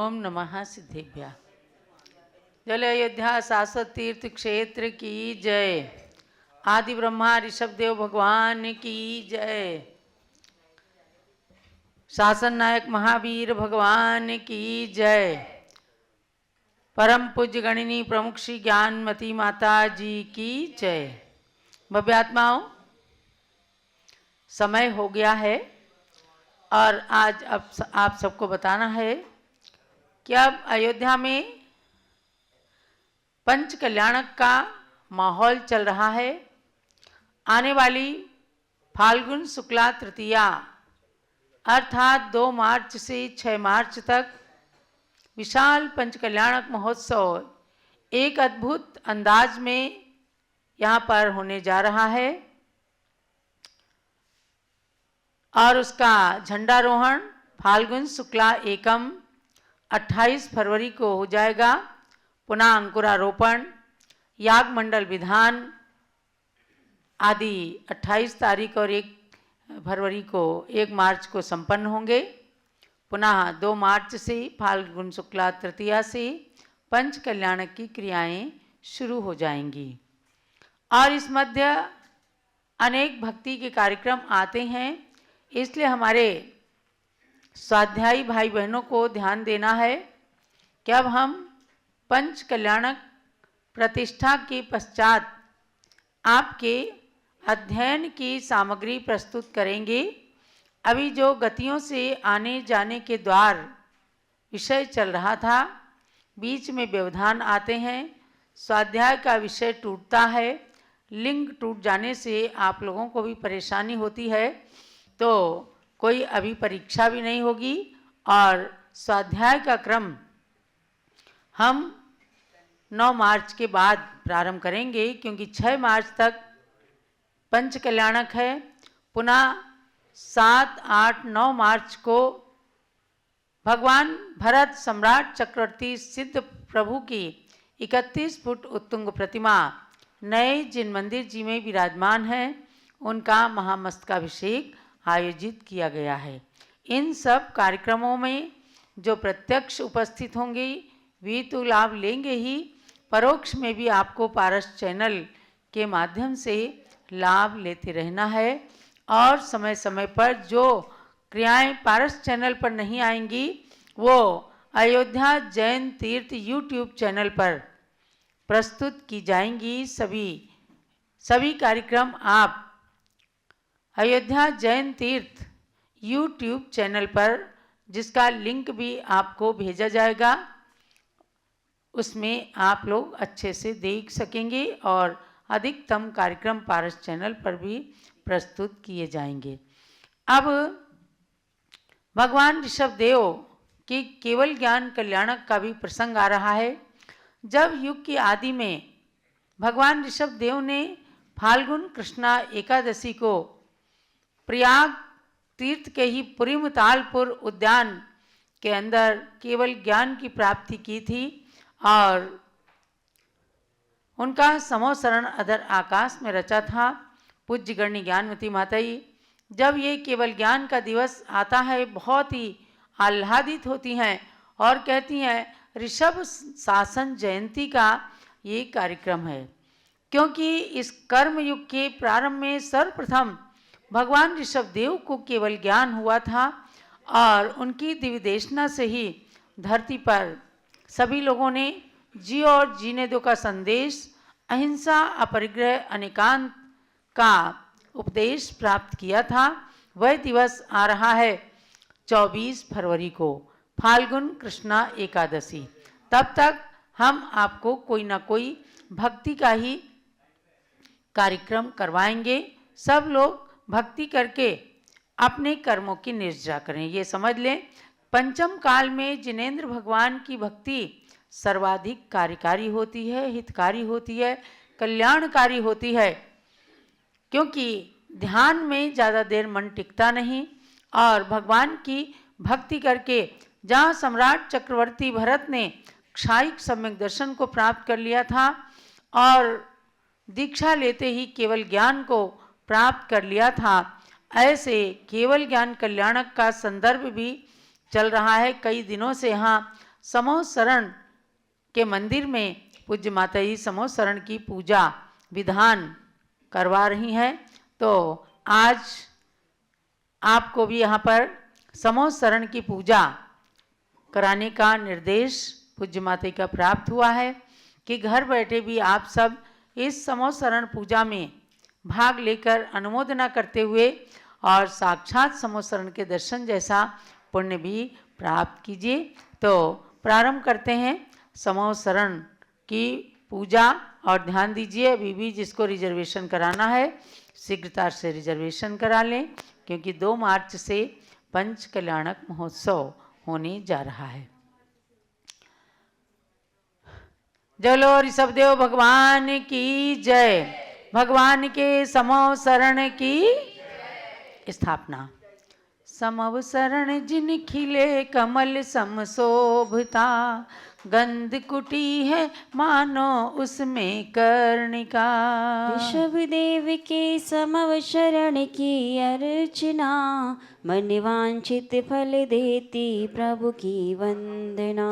ओम नमः सिद्धेभ्यः। जल अयोध्या शाश्वत तीर्थ क्षेत्र की जय। आदि ब्रह्मा ऋषभ देव भगवान की जय। शासन नायक महावीर भगवान की जय। परम पूज्य गणिनी प्रमुख श्री ज्ञानमती माता जी की जय। भव्यात्माओं, समय हो गया है और आज अब आप सबको बताना है कि अब अयोध्या में पंच कल्याणक का माहौल चल रहा है। आने वाली फाल्गुन शुक्ला तृतीया अर्थात 2 मार्च से 6 मार्च तक विशाल पंच कल्याणक महोत्सव एक अद्भुत अंदाज में यहाँ पर होने जा रहा है और उसका झंडारोहण फाल्गुन शुक्ला एकम 28 फरवरी को हो जाएगा। पुनः अंकुरारोपण, याग मंडल विधान आदि 28 तारीख और 1 फरवरी को 1 मार्च को संपन्न होंगे। पुनः 2 मार्च से फाल्गुन शुक्ला तृतीया से पंच कल्याणक की क्रियाएं शुरू हो जाएंगी और इस मध्य अनेक भक्ति के कार्यक्रम आते हैं। इसलिए हमारे स्वाध्यायी भाई बहनों को ध्यान देना है कि अब हम पंच कल्याणक प्रतिष्ठा के पश्चात आपके अध्ययन की सामग्री प्रस्तुत करेंगे। अभी जो गतियों से आने जाने के द्वार विषय चल रहा था, बीच में व्यवधान आते हैं, स्वाध्याय का विषय टूटता है, लिंक टूट जाने से आप लोगों को भी परेशानी होती है, तो कोई अभी परीक्षा भी नहीं होगी और स्वाध्याय का क्रम हम 9 मार्च के बाद प्रारंभ करेंगे, क्योंकि 6 मार्च तक पंच कल्याणक है। पुनः 7, 8, 9 मार्च को भगवान भरत सम्राट चक्रवर्ती सिद्ध प्रभु की 31 फुट उत्तुंग प्रतिमा नए जिन मंदिर जी में विराजमान है, उनका महामस्तकाभिषेक आयोजित किया गया है। इन सब कार्यक्रमों में जो प्रत्यक्ष उपस्थित होंगे वे तो लाभ लेंगे ही, परोक्ष में भी आपको पारस चैनल के माध्यम से लाभ लेते रहना है और समय समय पर जो क्रियाएं पारस चैनल पर नहीं आएंगी वो अयोध्या जैन तीर्थ यूट्यूब चैनल पर प्रस्तुत की जाएंगी। सभी कार्यक्रम आप अयोध्या जैन तीर्थ यूट्यूब चैनल पर, जिसका लिंक भी आपको भेजा जाएगा, उसमें आप लोग अच्छे से देख सकेंगे और अधिकतम कार्यक्रम पारस चैनल पर भी प्रस्तुत किए जाएंगे। अब भगवान ऋषभ देव की केवल ज्ञान कल्याणक का भी प्रसंग आ रहा है। जब युग की आदि में भगवान ऋषभ देव ने फाल्गुन कृष्णा एकादशी को प्रयाग तीर्थ के ही पुरीमतालपुर उद्यान के अंदर केवल ज्ञान की प्राप्ति की थी और उनका समोसरण अधर आकाश में रचा था। पूज्य गणनी ज्ञानमती माता जी जब ये केवल ज्ञान का दिवस आता है बहुत ही आह्लादित होती हैं और कहती हैं ऋषभ शासन जयंती का ये कार्यक्रम है, क्योंकि इस कर्म युग के प्रारंभ में सर्वप्रथम भगवान ऋषभ देव को केवल ज्ञान हुआ था और उनकी दिव्यदेशना से ही धरती पर सभी लोगों ने जी और जीने दो का संदेश, अहिंसा, अपरिग्रह, अनेकांत का उपदेश प्राप्त किया था। वह दिवस आ रहा है 24 फरवरी को, फाल्गुन कृष्णा एकादशी। तब तक हम आपको कोई ना कोई भक्ति का ही कार्यक्रम करवाएंगे। सब लोग भक्ति करके अपने कर्मों की निर्जरा करें। ये समझ लें, पंचम काल में जिनेंद्र भगवान की भक्ति सर्वाधिक कार्यकारी होती है, हितकारी होती है, कल्याणकारी होती है, क्योंकि ध्यान में ज़्यादा देर मन टिकता नहीं और भगवान की भक्ति करके जहाँ सम्राट चक्रवर्ती भरत ने क्षायिक सम्यक दर्शन को प्राप्त कर लिया था और दीक्षा लेते ही केवल ज्ञान को प्राप्त कर लिया था, ऐसे केवल ज्ञान कल्याणक का संदर्भ भी चल रहा है। कई दिनों से यहाँ समूह शरण के मंदिर में पूज्य माता जी समूह शरण की पूजा विधान करवा रही हैं। तो आज आपको भी यहाँ पर समूह शरण की पूजा कराने का निर्देश पूज्य माता जी का प्राप्त हुआ है कि घर बैठे भी आप सब इस समूह शरण पूजा में भाग लेकर अनुमोदना करते हुए और साक्षात समूह शरण के दर्शन जैसा पुण्य भी प्राप्त कीजिए। तो प्रारंभ करते हैं समूह शरण की पूजा और ध्यान दीजिए, अभी भी जिसको रिजर्वेशन कराना है शीघ्रता से रिजर्वेशन करा लें, क्योंकि 2 मार्च से पंच कल्याणक महोत्सव होने जा रहा है। जलो ऋषभ देव भगवान की जय। भगवान के समूह शरण की स्थापना। समव शरण जिन खिले कमल सम शोभता, गंध कुटी है मानो उसमें कर्णिका। ऋषभ देव के समव शरण की अर्चना, मन वांछित फल देती प्रभु की वंदना।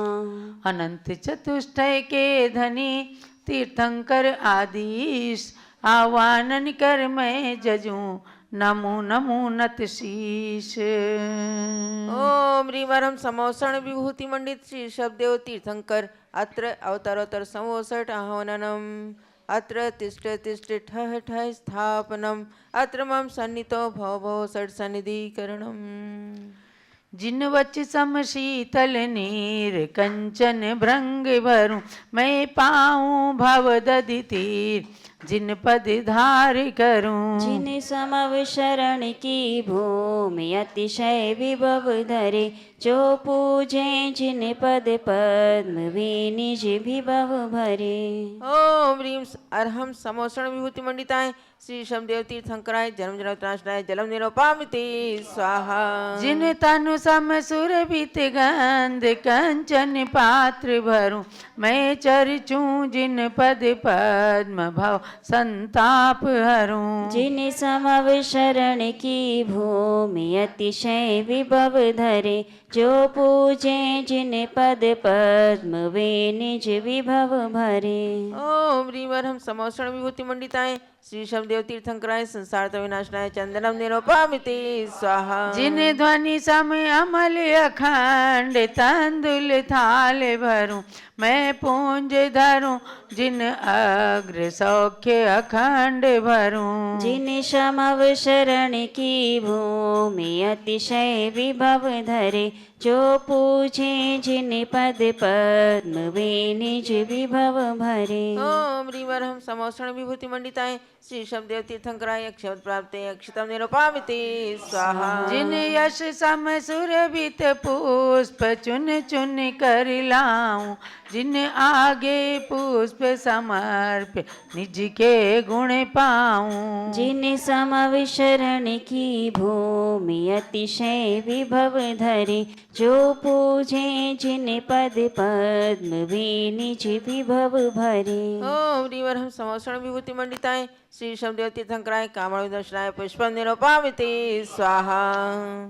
अनंत चतुष्टय के धनी तीर्थंकर आदिश, आह्वानन कर मैं जजूं नमो नमो नत शीश। ओम ह्रीवरम समोषण विभूति मंडित श्री शब्देव तीर्थंकर अत्र अवतरोत्तर समोषट आह्वाननम, अत्र तिष्ठ तिष्ठ ठः ठः स्थापनम, अत्र मम सन्नितो भव भव षट सन्निधिकरणम। जिन वच सम शीतल नीर कंचन भृंग भरूं, मैं पाऊं भव दधि तीर जिन पद धार करूं। जिन समव शरण की भूमि अतिशय विभव धरे, जो पूजे जिन पद पद्म वे निज विभव भरे। ओम ह्रीम अर्हम समोषण विभूति मंडिताय श्री शमदेव तीर्थंकराय जन्म जन्मत्राशनाय जलम निरोपामिति स्वाहा। जिन तनु सम सुरभित गंध कंचन पात्र भरूं, मैं चरचूं जिन पद पद्म भव संताप हरूं। जिन समव शरण की भूमि अतिशय विभव धरे, जो पूजे जिन पद पद्म वे निज विभव भरे। ओम ह्रीवरम समोषण विभूति मंडिताय श्री शमदेव तीर्थंकराय संसार विनाशनाय चंदनम निरोपामिति स्वाहा। जिन ध्वनि सम अमल अखंड तंदुल थाल भरूं, मैं पूंज धरूं जिन अग्र सौख्य अखंड भरूं। जिन समव शरण की भूमि अतिशय विभव धरे, जो पूजे जिन पद पद्म वे निज विभव भरे। ओम ह्रीवरम समोषण विभूति मंडिताय श्री शमदेव तीर्थंकराय अक्षत प्राप्ते अक्षतम निरोपामिति स्वाहा। जिन यश सम सुरभित पुष्प चुन चुन कर लाऊं, जिन आगे पुष्प समर्प निज के गुण पाऊं। जिन समव शरण की भूमि अतिशय विभव धरे, जो पूजे जिन पद पद्म वे निज विभव भरे। ओम ह्रीवरम समोषण विभूति मंडिताय श्री शमदेव तीर्थंकराय कामण दर्शनाय पुष्पम निरोपामिति स्वाहा।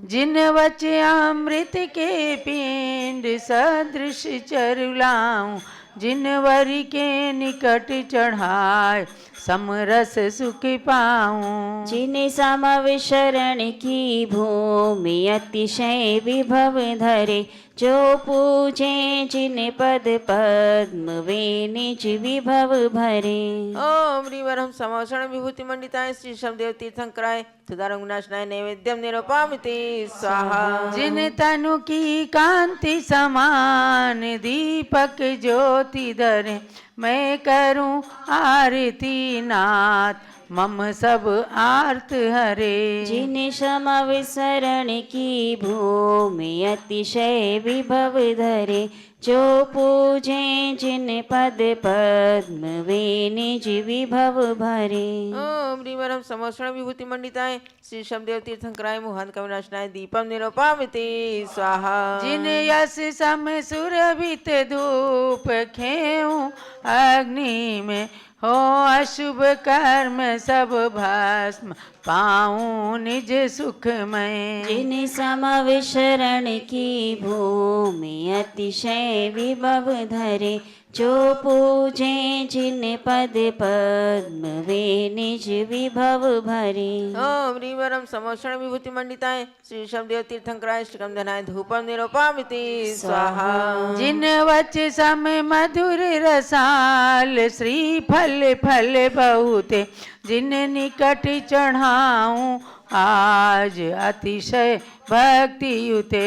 जिन वच अमृत के पिंड सदृश चरुलाऊं, जिन वरि के निकट चढ़ाए समरस सुख पाऊं। जिन समव शरण की भूमि अतिशय विभव धरे, जो पूजे जिन पद पद्म वे निज विभव भरे। ओम ह्रीवरम समोषण विभूति मंडिताय श्री शमदेव तीर्थंकराय सुदारंगनाशनाय नैवेद्यम निरोपामिति स्वाहा। जिन तनु की कांति समान दीपक ज्योति धरे, मैं करूं आरती नाथ मम सब आर्त हरे। जिन समव शरण की भूमि अतिशय विभव धरे, जो पूजे जिन पद पद्म वे निज विभव भरे। ओम ह्रीवरम समोषण विभूति मंडिताय श्री शमदेव तीर्थंकराय मुहान कविनाशनाय दीपम निरोपामिति स्वाहा। जिन यश सम सुरभित धूप खेऊं अग्नि में हो अशुभ कर्म सब भस्म पाऊं निज सुखमय। जिन सम विशरण की भूमि अतिशय विभव धरे, जो पूजे जिन पद पद्म वे निज विभव भरे। ओम ह्रीवरम समोषण विभूति मंडिताय श्री शब्देव तीर्थंकराय श्रीकम धनाय धूपम निरूपामिति स्वाहा। जिन वच सम मधुर रसाल श्री फल फल बहुते, जिन निकट चढ़ाऊं आज अतिशय भक्ति युते।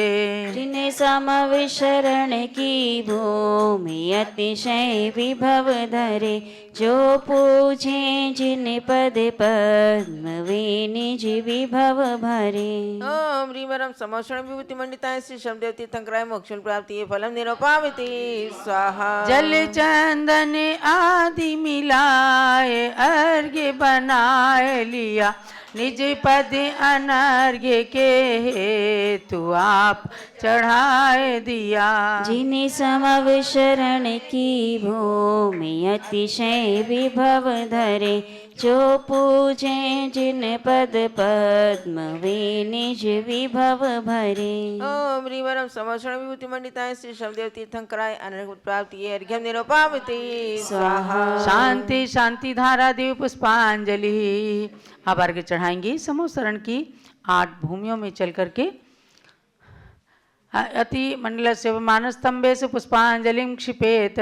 जिन सम विशरण की भूमि अतिशय विभव धरे, जो पूजे जिन पद पद्म वे निज विभव भरे। ओम ह्रीवरम समोषण विभूति मंडिताय श्री शब्देव तीर्थंकराय मोक्षं प्राप्ति फलम निरूपामिति स्वाहा। जल चंदन आदि मिलाए अर्घ्य बनाए लिया, निज पद अनर्घ्य के हेतु आप चढ़ाए दिया। जिन सम विशरण की भूमि अतिशय विभव धरे, जो पूजे जिन पद पद्म वे निज विभव भरे। ओम ह्रीवरम समोषण विभूति मंडिताय श्री शब्देव तीर्थंकराय अनर्घ प्राप्ति अर्घ्यम निरूपामिति स्वाहा। शांति शांति धारा देव पुष्पांजलि। अब अर्घ्य चढ़ाएंगे समोसरण की 8 भूमियों में चल करके। अति मंडल से मानस्तंभे से पुष्पांजलिं क्षिपेत।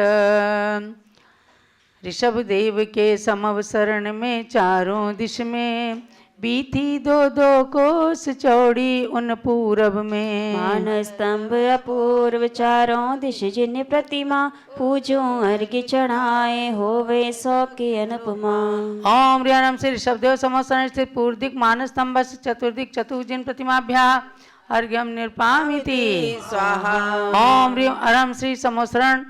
ऋषभ देव के समवसरण में चारों दिश में, बीती 2-2 कोस चौड़ी उन पूरब में। मान स्तंभ अपूर्व चारों दिश जिन प्रतिमा, पूजो अर्घ्य चढ़ाए होवे 100 के अनुपमा। ओम ह्रीवरम श्री ऋषभदेव समोसरण स्थित पूर्व दिक मानस्तंभ चतुर्दिक चतुर्जिन प्रतिमाभ्या अर्घ्यम निरूपामिति स्वाहा। ओम ह्रीं अरम श्री समोसरण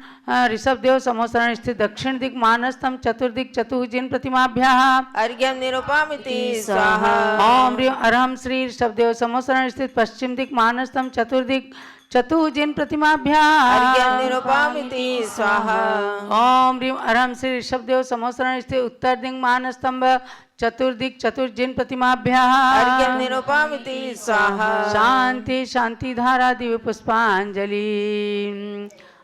ऋषभदेव समोसरण स्थित दक्षिण दिक मानस्तंभ चतुर्दिक चतुर्जिन प्रतिमाभ्या अर्घ्यम निरूपामिति स्वाहा। ओम ह्रीं अरहम श्री ऋषभदेव समोसरण स्थित पश्चिम दिक मानस्तंभ चतुर्दिक चतुर्जिन प्रतिमाभ्या अर्घ्यम निरूपामिति स्वाहा। ओम ह्रीं अरहम श्री ऋषभदेव समोसरण स्थित उत्तर दिक मानस्तंभ चतुर्दिक चतुर्जिन प्रतिमाभ्या अर्घ्यम निरूपामिति स्वाहा। शांति शांति धारा दिव्य पुष्पांजलि।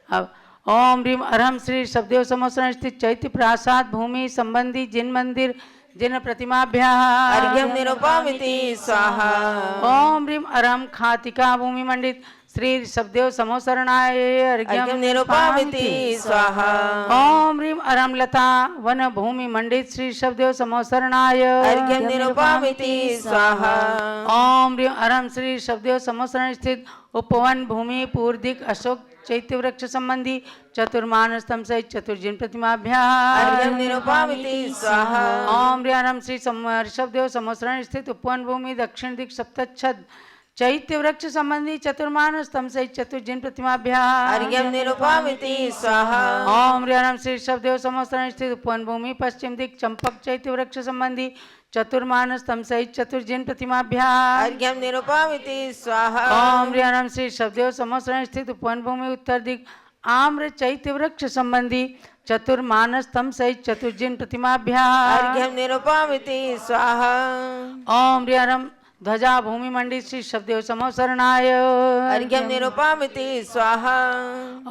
अब ओम ह्रीं अरहम श्री ऋषभदेव समोसरण स्थित चैत्य प्रासाद भूमि संबंधी जिन मंदिर जिन प्रतिमाभ्या अर्घ्यम निरूपामिति स्वाहा। ओम ह्रीं अरहम खातिका भूमि मंडित श्री ऋषभदेव समोसरणाय अर्घ्यम निरूपामिति स्वाहा। ओम ह्रीं अरहम लता वन भूमि मंडित श्री ऋषभदेव समोसरणाय अर्घ्यम निरूपामिति स्वाहा। ओम ह्रीं अरहम श्री ऋषभदेव समोसरण स्थित उपवन भूमि पूर्दिक अशोक चैत्य वृक्ष संबंधी चतुर्मानस्तंभ सहित चतुर्जिन प्रतिमाभ्या अर्घ्यम निरूपामिति स्वाहा। ओम ह्रीं अरहम श्री ऋषभदेव समोसरण स्थित उपवन भूमि दक्षिण दिक सप्तच्छद चैत्य वृक्ष संबंधी चतुर्मान स्तंभ सहित चतुर्जिन प्रतिमाभ्या अर्घ्यम निरूपामिति स्वाहा। ओम ह्रीं अरहम श्री ऋषभदेव समोसरण स्थित उपवन भूमि पश्चिम दिक चंपक चैत्य वृक्ष संबंधी चतुर्मान स्तंभ सहित चतुर्जिन प्रतिमाभ्या अर्घ्यम निरूपामिति स्वाहा। ओम ह्रीं अरहम श्री ऋषभदेव समोसरण स्थित उपवन भूमि उत्तर दिक आम्र चैत्य वृक्ष संबंधी चतुर्मान स्तंभ सहित चतुर्जिन प्रतिमाभ्या अर्घ्यम निरूपामिति स्वाहा। ओम ह्रीं अरहम ध्वजा भूमि मंडित श्री ऋषभदेव समोसरणाय अर्घ्यम निरूपामिति स्वाहा।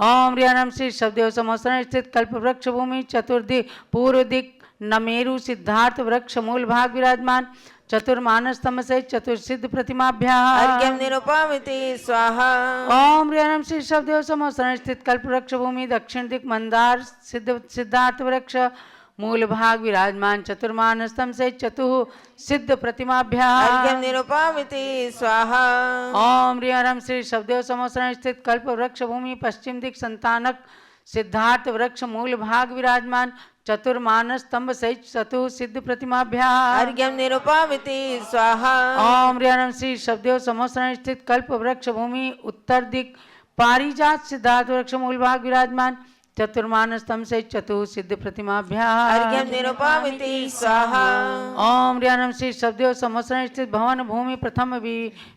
ओम ह्रीं अरहम श्री ऋषभदेव समोसरण स्थित कल्प वृक्ष भूमि चतुर्दिक पूर्व दिक नमेरु सिद्धार्थ वृक्ष मूल भाग विराजमान चतुर्मान स्तंभ सहित चतुर्सिद्ध प्रतिमाभ्या अर्घ्यम निरूपामिति स्वाहा। ओम ह्रीं अरहम श्री ऋषभदेव समोसरण स्थित कल्प वृक्ष भूमि दक्षिण दिक मंदार सिद्धार्थ वृक्ष मूल भाग विराजमान चतुर्मान स्तंभ सहित चतुः सिद्ध प्रतिमाभ्या अर्घ्यम निरूपामिति स्वाहा। ओम ह्रीं अरहम श्री ऋषभदेव समोसरण स्थित कल्प वृक्ष भूमि पश्चिम दिक संतानक सिद्धार्थ वृक्ष मूल भाग विराजमान चतुर्मान स्तंभ सहित चतुः सिद्ध प्रतिमाभ्या अर्घ्यम निरूपामिति स्वाहा। ओम ह्रीं अरहम श्री ऋषभदेव समोसरण स्थित कल्प वृक्ष भूमि उत्तर दिक पारिजात सिद्धार्थ वृक्ष मूल भाग विराजमान चतुर्मानस्तम से चतुः सिद्ध प्रतिमाभ्याः अर्घ्यं निरुपामिति स्वाहा। ओम ऋणम श्री शब्देव समोसरण स्थित भवन भूमि प्रथम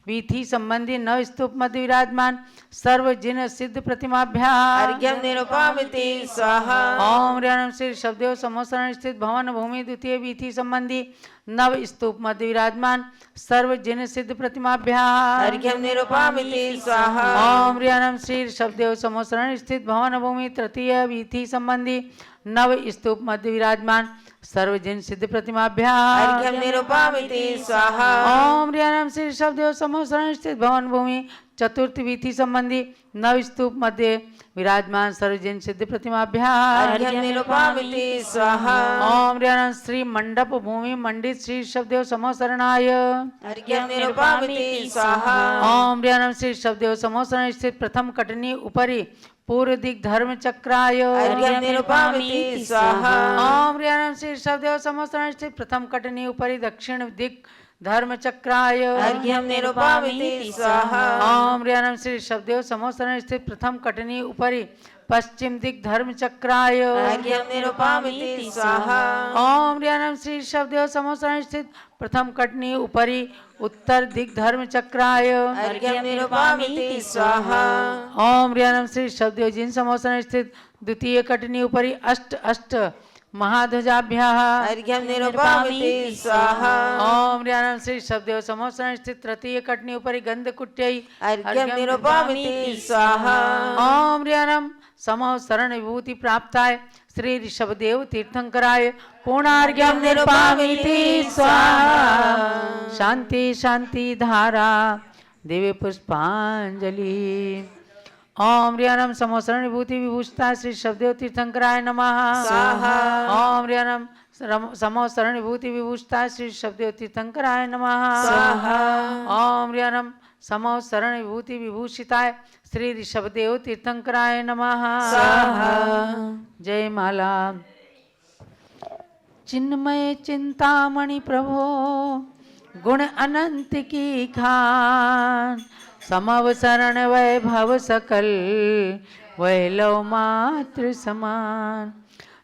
वीथि संबंधी नव स्तूप मध्य विराजमान सर्व जिन सिद्ध प्रतिमाभ्याः अर्घ्यं निरुपामिति स्वाहा। ओम ऋणम श्री शब्देव समोसरण स्थित भवन भूमि द्वितीय वीथि संबंधी नव स्तूप मध्य विराजमान सर्व जिन सिद्ध प्रतिमाभ्याः अर्घ्यं निरुपामिति स्वाहा। ओम ऋणम श्री शब्देव समोसरण स्थित भवन भूमि तृतीय वीथि संबंधी नव स्तूप मध्य विराजमान सर्व जिन सिद्ध प्रतिमाभ्याः अर्घ्यं निरुपामिति स्वाहा। ओम ऋणम श्री शब्देव समोसरण स्थित भवन भूमि चतुर्थ वीथि संबंधी नव स्तूप मध्य विराजमान सर्वजन सिद्ध प्रतिमाभ्याः अर्घ्यं निरुपामिति स्वाहा। ओम ऋणम श्री मंडप भूमि मंडित श्री शब्देव समोसरणाय अर्घ्यं निरुपामिति स्वाहा। ओम ऋणम श्री शब्देव समोसरण स्थित प्रथम कटनी उपरि पूर्व दिक धर्म चक्राय अर्घ्यं निरुपामिति स्वाहा। ओम ऋणम श्री शब्देव समोसरण स्थित प्रथम कटनी उपरि दक्षिण दिक धर्म चक्राय अर्घ्यं निरुपामिति स्वाहा। ओम ऋणम श्री शब्देव समोसरण स्थित प्रथम कटनी उपरि पश्चिम दिक धर्म चक्राय अर्घ्यं निरुपामिति स्वाहा। ओम ऋणम श्री शब्देव समोसरण स्थित प्रथम कटनी उपरि उत्तर दिक धर्म चक्राय अर्घ्यं निरुपामिति स्वाहा। ओम ऋणम श्री शब्देव जिन समोसरण स्थित द्वितीय कटनी उपरि अष्ट अष्ट महाध्वजाभ्याः अर्घ्यं निरुपामिति स्वाहा। ओम ऋणम श्री शब्देव समोसरण स्थित तृतीय कटनी उपरि गंधकुट्यै अर्घ्यं निरुपामिति स्वाहा। ओम ऋणम समोसरण विभूति प्राप्ताय श्री ऋषभदेव तीर्थंकराय पूर्णार्घ्यं निरुपामिति स्वाहा। शांति शांति धारा दिव्य पुष्पांजलि। ओम ऋणम समोसरण विभूति विभूषिता श्री शब्देव तीर्थंकराय नमः स्वाहा। ओम ऋणम समोसरण विभूति विभूषिता श्री शब्देव तीर्थंकराय नमः स्वाहा। ओम ऋणम समोसरण विभूति विभूषिताय श्री ऋषभदेव तीर्थंकराय नमः स्वाहा। जय माला। चिन्मय चिंतामणि प्रभो गुण अनंत की खान समवसरण वैभव सकल वैलव मात्र समान।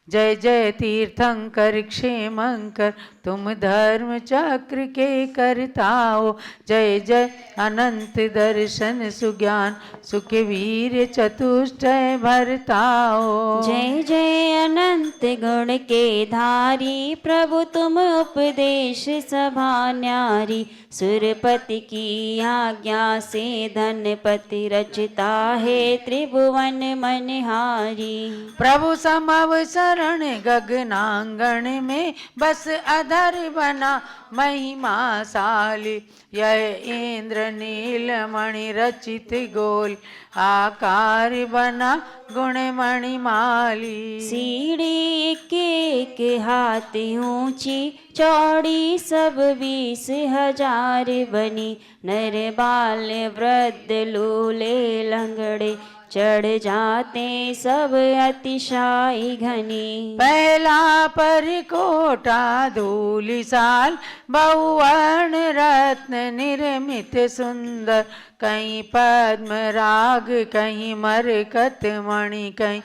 जय जय तीर्थंकर क्षेमंकर तुम धर्म चक्र के करताओ। जय जय अनंत दर्शन सुज्ञान सुख वीर चतुष्टय भरताओ। जय जय अनंत गुण के धारी प्रभु तुम उपदेश सभा न्यारी। सुरपति की आज्ञा से धनपति रचता है त्रिभुवन मनहारी। प्रभु समव शरण गगनांगण में बस अधर बना महिमाशाली। यह इंद्र नीलमणि रचित गोल आकार बना गुण मणिमाली। सीढ़ी एक हाथ ऊंची चौड़ी सब 20,000 बनी। नर बाल वृद्ध लूले लंगड़े चढ़ जाते सब अतिशाई घनी। पहला पर कोटा धूलिसाल बहुवर्ण रत्न निर्मित सुंदर। कहीं पद्म राग कहीं मरकत मणि कहीं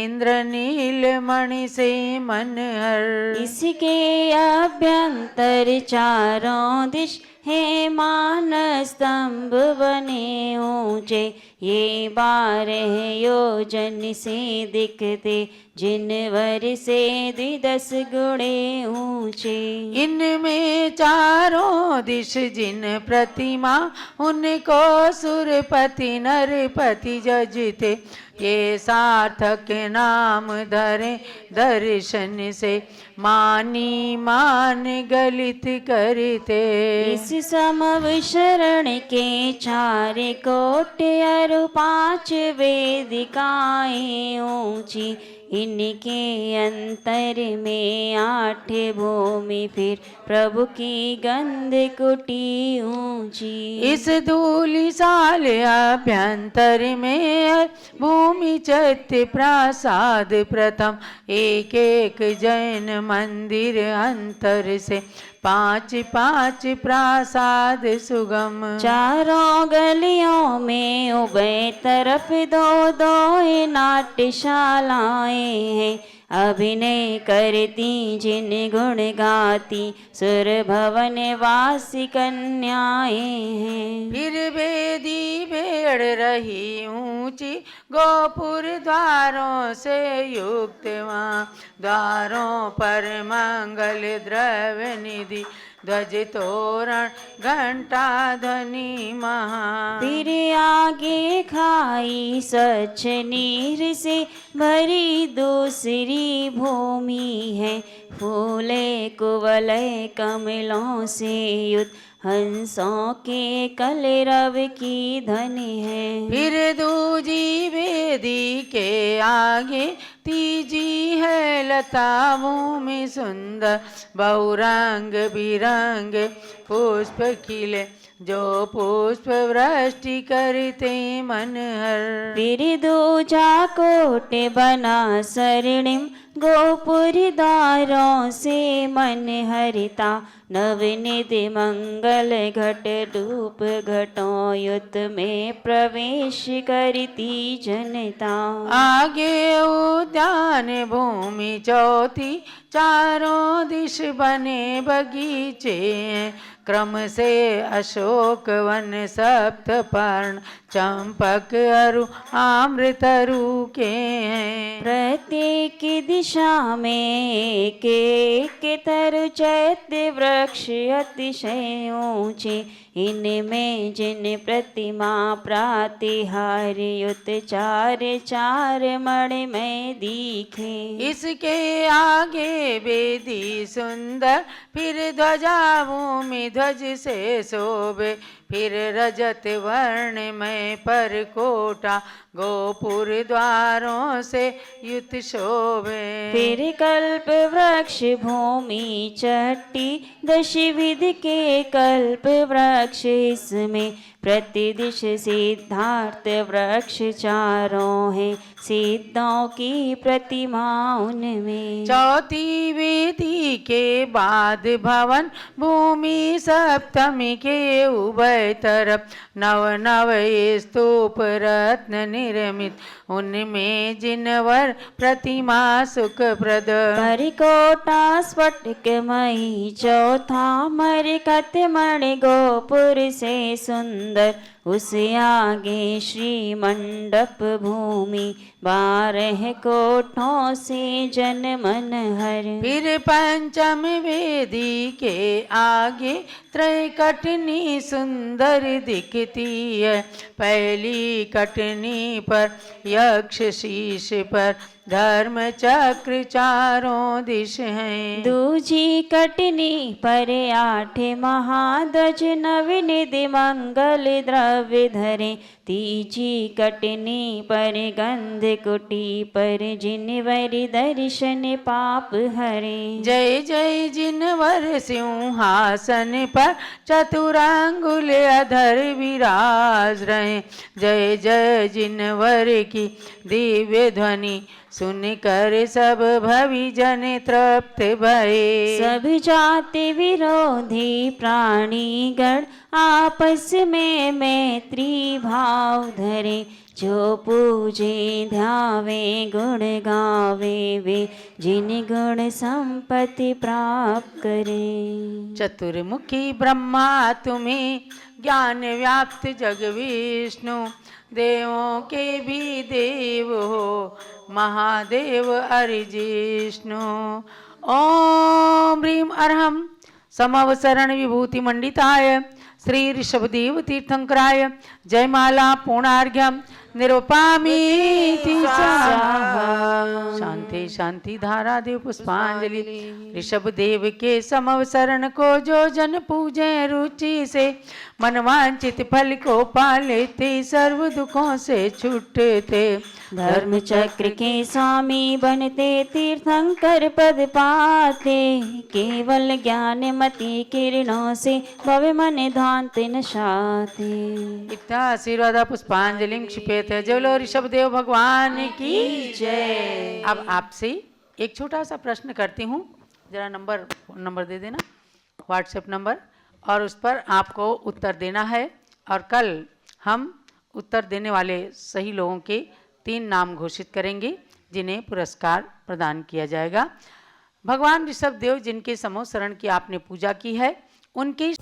इंद्र नील मणि से मनहर। इसके अभ्यंतर चारों दिश हे मान स्तंभ बने ऊंचे। ये 12 योजन से दिखते जिनवर से 10 गुणे ऊंचे। इनमें चारों दिश जिन प्रतिमा उनको सुरपति नरपति जजते। ये सार्थक नाम धरे दर्शन से मानी मान गलित करते। इस समव शरण के 4 कोट अरु 5 वेदिकाएं ऊंची। इनके अंतर में 8 भूमि फिर प्रभु की गंध कुटी ऊंची। इस धूलिसाल अभ्यंतर में भूमि चैत्य प्रासाद प्रथम। एक एक जैन मंदिर अंतर से पांच पांच प्रासाद सुगम। चारों गलियों में उभय तरफ दो दो नाट्यशालाएं हैं। अभिनय करती जिन गुण गाती सुर भवन वासी कन्याएं हैं। फिर वेदी भेड़ रही ऊंची गोपुर द्वारों से युक्त वहाँ द्वारों पर मंगल द्रव्य निधि ध्वज तोरण घंटा ध्वनि महा। फिर आगे खाई स्वच्छ नीर से भरी दूसरी भूमि है। फूले कुवलय कमलों से युत हंसों के कलरव की ध्वनि है। फिर दूजी वेदी के आगे तीजी है लता भूमि सुंदर बहुरंग बिरंग पुष्प खिले जो पुष्प वृष्टि करते मनहर। फिर दूजा कोट बना स्वर्णिम गोपुर द्वारों से मन हरिता नवनिधि मंगल घट रूप घटों युत में प्रवेश करती जनता। आगे उद्यान भूमि चौथी चारों दिश बने बगीचे क्रम से अशोक वन सप्त पर्ण चंपक अरु आम्रतरु के हैं। प्रत्येक दिशा में एक एक तरु चैत्य वृक्ष अतिशय ऊंचे। इनमें जिन प्रतिमा प्रातिहार युत चार चार मणि में दिखे। इसके आगे वेदी सुंदर फिर ध्वजा भूमि ध्वज से शोभे। फिर रजत वर्ण में पर कोटा गोपुर द्वारों से युत शोभे। फिर कल्प वृक्ष भूमि चट्टी दश विधि के कल्प वृक्ष इसमें। प्रतिदिश सिद्धार्थ वृक्ष चारों हैं सिद्धों की प्रतिमा उनमें। चौथी वेदी के बाद भवन भूमि सप्तमी के उभय तरफ नव नव स्तूप रत्न निर्मित उनमें जिनवर प्रतिमा सुखप्रद। परिकोटा स्फटिकमयी चौथा मरकत मणि गोपुर से सुंदर। उस आगे श्री मंडप भूमि 12 कोठों से जन मन हर। फिर पंचम वेदी के आगे त्रैकटनी सुंदर दिखती है। पहली कटनी पर यक्ष शीश पर धर्म चक्र चारों दिश हैं। दूजी कटनी पर 8 महाध्वज नवनिधि मंगल द्रव्य धरे। तीजी कटनी पर गंध कुटी पर जिनवर दर्शन पाप हरे। जय जय जिनवर सिंहासन पर चतुरांगुल अधर विराज रहे। जय जय जिनवर की दिव्य ध्वनि सुनकर सब भविजन तृप्त भये। सब जाति विरोधी प्राणीगण आपस में मैत्री भाव धरे। जो पूजे ध्यावे गुण गावे वे जिन गुण संपत्ति प्राप्त करे। चतुर्मुखी ब्रह्मा तुम्हें ज्ञान व्याप्त जग विष्णु देवों के भी देव हो महादेव अरिजिष्णु। ओम ह्रीम अर्हम समवसरण विभूति मंडिताय श्री ऋषभदेव तीर्थंकराय जयमाला पूर्णार्घ्यम निरुपामी शांति शांति धारा देव पुष्पांजलि। ऋषभ देव के समवसरण को जो जन पूजे रुचि से मनवांचित फल को पा लेते सर्व दुखों से छूटते। धर्म चक्र के स्वामी बनते तीर्थंकर पद पाते। केवल ज्ञान मति किरणों से भव मन ध्वांत नशाते। इतना आशीर्वाद पुष्पांजलि क्षिपेत। जय ऋषभ देव भगवान की जय। अब आपसे एक छोटा सा प्रश्न करती हूँ, जरा नंबर दे देना। व्हाट्सएप नंबर, और उस पर आपको उत्तर देना है। और कल हम उत्तर देने वाले सही लोगों के 3 नाम घोषित करेंगे जिन्हें पुरस्कार प्रदान किया जाएगा। भगवान ऋषभ देव जिनके समूह शरण की आपने पूजा की है, उनके